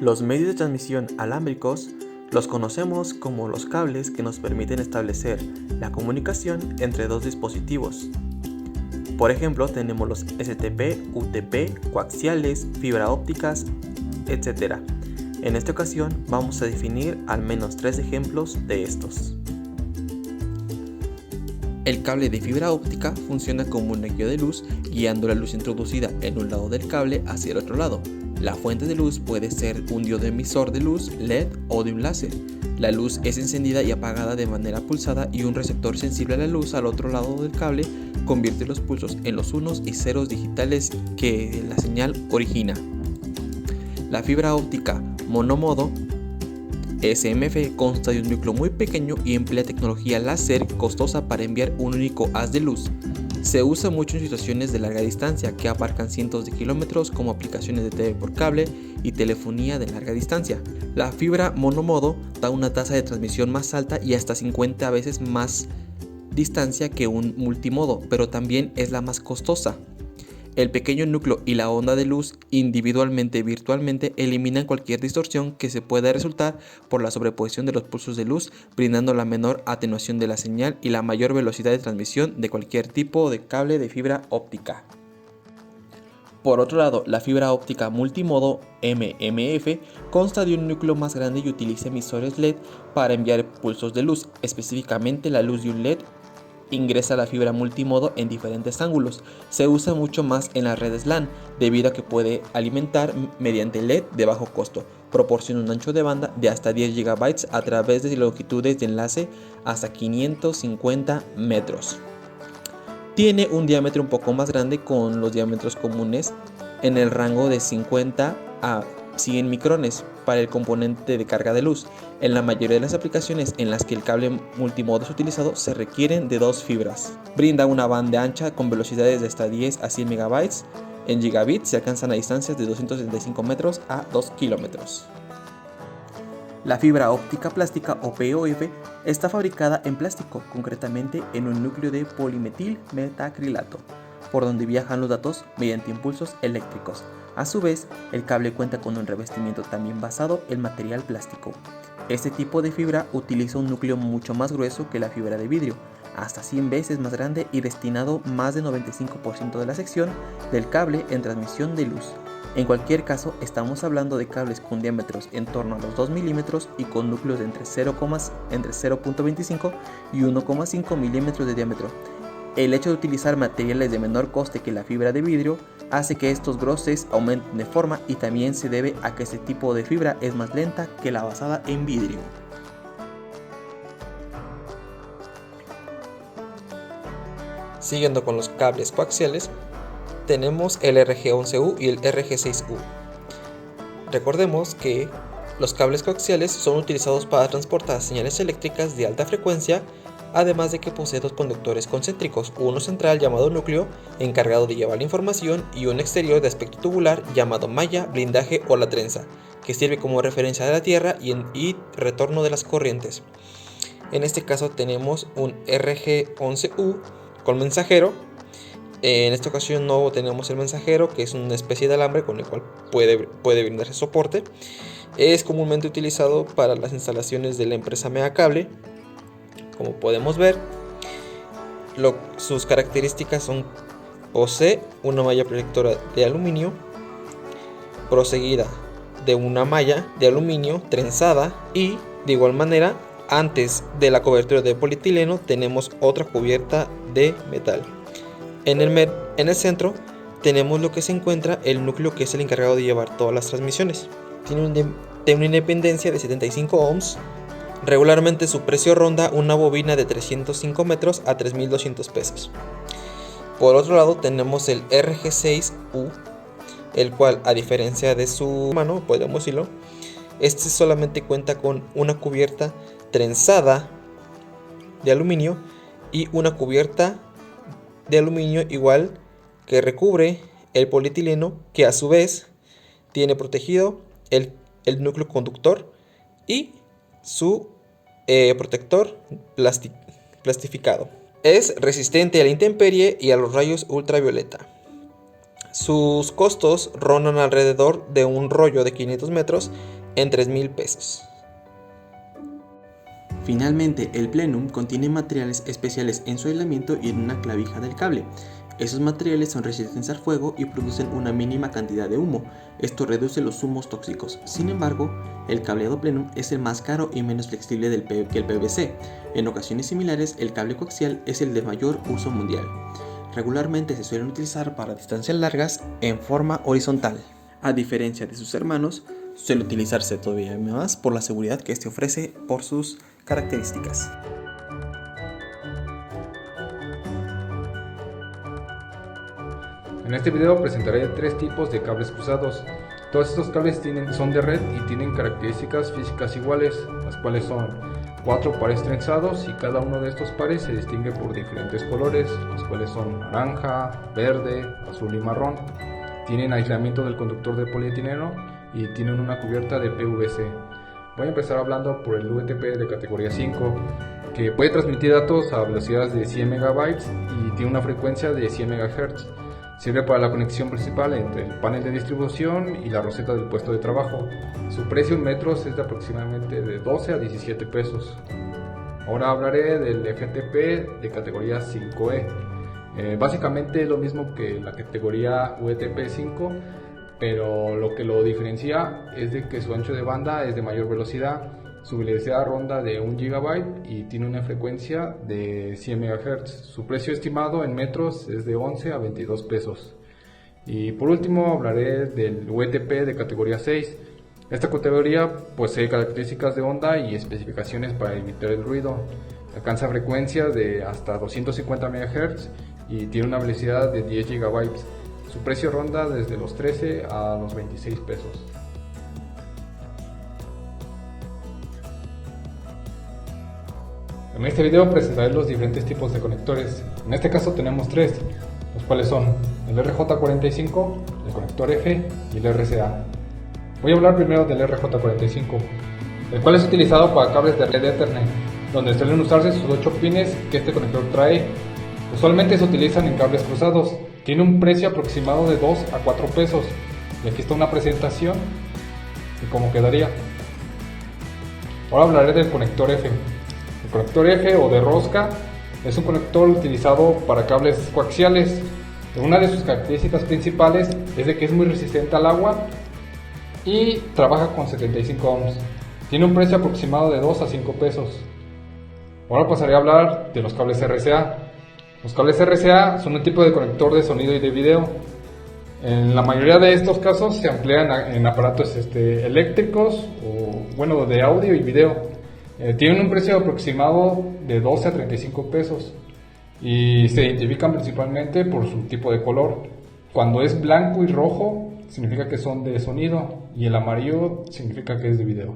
Los medios de transmisión alámbricos los conocemos como los cables que nos permiten establecer la comunicación entre dos dispositivos. Por ejemplo, tenemos los STP, UTP, coaxiales, fibra ópticas, etc. En esta ocasión vamos a definir al menos 3 ejemplos de estos. El cable de fibra óptica funciona como un guía de luz, guiando la luz introducida en un lado del cable hacia el otro lado. La fuente de luz puede ser un diodo emisor de luz, LED o de un láser. La luz es encendida y apagada de manera pulsada y un receptor sensible a la luz al otro lado del cable convierte los pulsos en los unos y ceros digitales que la señal origina. La fibra óptica monomodo SMF consta de un núcleo muy pequeño y emplea tecnología láser costosa para enviar un único haz de luz. Se usa mucho en situaciones de larga distancia que abarcan cientos de kilómetros, como aplicaciones de TV por cable y telefonía de larga distancia. La fibra monomodo da una tasa de transmisión más alta y hasta 50 veces más distancia que un multimodo, pero también es la más costosa. El pequeño núcleo y la onda de luz individualmente virtualmente eliminan cualquier distorsión que se pueda resultar por la sobreposición de los pulsos de luz, brindando la menor atenuación de la señal y la mayor velocidad de transmisión de cualquier tipo de cable de fibra óptica. Por otro lado, la fibra óptica multimodo MMF consta de un núcleo más grande y utiliza emisores LED para enviar pulsos de luz, específicamente la luz de un LED. Ingresa la fibra multimodo en diferentes ángulos. Se usa mucho más en las redes LAN debido a que puede alimentar mediante LED de bajo costo. Proporciona un ancho de banda de hasta 10 GB a través de longitudes de enlace hasta 550 metros. Tiene un diámetro un poco más grande, con los diámetros comunes en el rango de 50 a 100 micrones para el componente de carga de luz. En la mayoría de las aplicaciones en las que el cable multimodo es utilizado se requieren de dos fibras. Brinda una banda ancha con velocidades de hasta 10 a 100 MB. En gigabits se alcanzan a distancias de 275 metros a 2 kilómetros. La fibra óptica plástica o POF está fabricada en plástico, concretamente en un núcleo de polimetil metacrilato, por donde viajan los datos mediante impulsos eléctricos. A su vez, el cable cuenta con un revestimiento también basado en material plástico. Este tipo de fibra utiliza un núcleo mucho más grueso que la fibra de vidrio, hasta 100 veces más grande, y destinado más del 95% de la sección del cable en transmisión de luz. En cualquier caso, estamos hablando de cables con diámetros en torno a los 2 milímetros y con núcleos de entre 0.25 y 1,5 milímetros de diámetro. El hecho de utilizar materiales de menor coste que la fibra de vidrio hace que estos grosores aumenten de forma, y también se debe a que este tipo de fibra es más lenta que la basada en vidrio. Siguiendo con los cables coaxiales, tenemos el RG11U y el RG6U. Recordemos que los cables coaxiales son utilizados para transportar señales eléctricas de alta frecuencia, además de que posee dos conductores concéntricos, uno central llamado núcleo, encargado de llevar la información, y un exterior de aspecto tubular llamado malla, blindaje o la trenza, que sirve como referencia de la tierra y retorno de las corrientes. En este caso tenemos un RG11U con mensajero. En esta ocasión no tenemos el mensajero, que es una especie de alambre con el cual puede brindarse soporte. Es comúnmente utilizado para las instalaciones de la empresa Megacable. Como podemos ver, sus características posee una malla protectora de aluminio, proseguida de una malla de aluminio trenzada, y de igual manera, antes de la cobertura de polietileno tenemos otra cubierta de metal. En el centro tenemos lo que se encuentra el núcleo, que es el encargado de llevar todas las transmisiones. Tiene una independencia de 75 ohms. Regularmente su precio ronda una bobina de 305 metros a 3.200 pesos. Por otro lado tenemos el RG6U, el cual, a diferencia de su hermano, podemos decirlo, este solamente cuenta con una cubierta trenzada de aluminio y una cubierta de aluminio igual que recubre el polietileno, que a su vez tiene protegido el núcleo conductor y su protector plastificado. Es resistente a la intemperie y a los rayos ultravioleta. Sus costos rondan alrededor de un rollo de 500 metros en 3,000 pesos. Finalmente, el plenum contiene materiales especiales en su aislamiento y en una clavija del cable. Esos materiales son resistentes al fuego y producen una mínima cantidad de humo. Esto reduce los humos tóxicos. Sin embargo, el cableado plenum es el más caro y menos flexible que el PVC. En ocasiones similares, el cable coaxial es el de mayor uso mundial. Regularmente se suelen utilizar para distancias largas en forma horizontal. A diferencia de sus hermanos, suele utilizarse todavía más por la seguridad que este ofrece por sus características. En este video presentaré 3 tipos de cables cruzados. Todos estos cables son de red y tienen características físicas iguales, las cuales son 4 pares trenzados y cada uno de estos pares se distingue por diferentes colores, los cuales son naranja, verde, azul y marrón. Tienen aislamiento del conductor de polietileno y tienen una cubierta de PVC. Voy a empezar hablando por el UTP de categoría 5, que puede transmitir datos a velocidades de 100 MB y tiene una frecuencia de 100 MHz. Sirve para la conexión principal entre el panel de distribución y la roseta del puesto de trabajo. Su precio en metros es de aproximadamente de 12 a 17 pesos. Ahora hablaré del FTP de categoría 5E. Básicamente es lo mismo que la categoría UTP 5, pero lo que lo diferencia es de que su ancho de banda es de mayor velocidad. Su velocidad ronda de 1 GB y tiene una frecuencia de 100 MHz. Su precio estimado en metros es de 11 a 22 pesos. Y por último hablaré del UTP de categoría 6. Esta categoría posee características de onda y especificaciones para evitar el ruido. Alcanza frecuencias de hasta 250 MHz y tiene una velocidad de 10 GB. Su precio ronda desde los 13 a los 26 pesos. En este video presentaré los diferentes tipos de conectores. En este caso tenemos 3, los cuales son el RJ45, el conector F y el RCA. Voy a hablar primero del RJ45, el cual es utilizado para cables de red Ethernet, donde suelen usarse sus 8 pines que este conector trae. Usualmente se utilizan en cables cruzados. Tiene un precio aproximado de 2 a 4 pesos. Y aquí está una presentación de cómo quedaría. Ahora hablaré del conector F. El conector F o de rosca es un conector utilizado para cables coaxiales. Una de sus características principales es de que es muy resistente al agua y trabaja con 75 ohms. Tiene un precio aproximado de 2 a 5 pesos. Ahora pasaré a hablar de los cables RCA. Los cables RCA son un tipo de conector de sonido y de video. En la mayoría de estos casos se emplean en aparatos eléctricos o de audio y video. Tienen un precio aproximado de 12 a 35 pesos y se identifican principalmente por su tipo de color. Cuando es blanco y rojo significa que son de sonido y el amarillo significa que es de video.